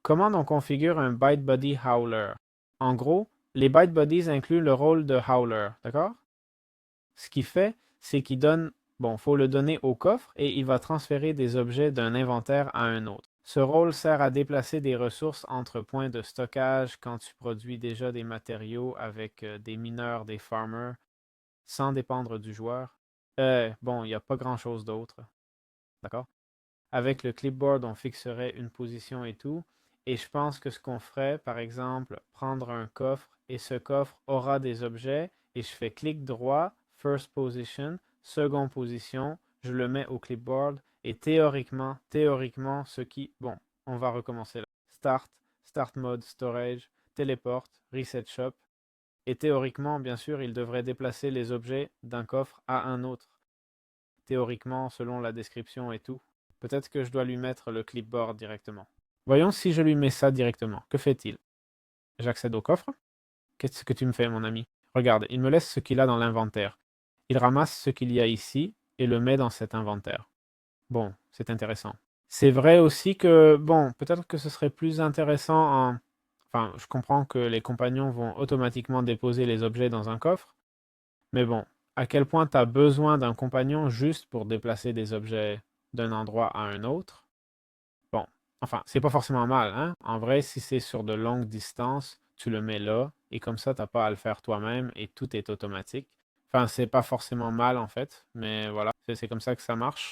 Comment on configure un ByteBuddy Howler? En gros, les ByteBuddies incluent le rôle de Howler, d'accord? Ce qu'il fait, c'est qu'il donne, bon, faut le donner au coffre et il va transférer des objets d'un inventaire à un autre. Ce rôle sert à déplacer des ressources entre points de stockage quand tu produis déjà des matériaux avec des mineurs, des farmers, sans dépendre du joueur. Bon, il n'y a pas grand-chose d'autre, d'accord? Avec le clipboard, on fixerait une position et tout. Et je pense que ce qu'on ferait, par exemple, prendre un coffre et ce coffre aura des objets et je fais clic droit, first position, second position, je le mets au clipboard et théoriquement, ce qui, bon, on va recommencer là. Start mode storage, teleport, reset shop. Et théoriquement, bien sûr, il devrait déplacer les objets d'un coffre à un autre. Théoriquement, selon la description et tout. Peut-être que je dois lui mettre le clipboard directement. Voyons si je lui mets ça directement. Que fait-il? J'accède au coffre. Qu'est-ce que tu me fais, mon ami? Regarde, il me laisse ce qu'il a dans l'inventaire. Il ramasse ce qu'il y a ici et le met dans cet inventaire. Bon, c'est intéressant. C'est vrai aussi que, bon, peut-être que ce serait plus intéressant en... Enfin, je comprends que les compagnons vont automatiquement déposer les objets dans un coffre, mais bon, à quel point tu as besoin d'un compagnon juste pour déplacer des objets d'un endroit à un autre? Bon, enfin, c'est pas forcément mal, hein? En vrai, si c'est sur de longues distances, tu le mets là, et comme ça, t'as pas à le faire toi-même et tout est automatique. Enfin, c'est pas forcément mal en fait, mais voilà, c'est comme ça que ça marche.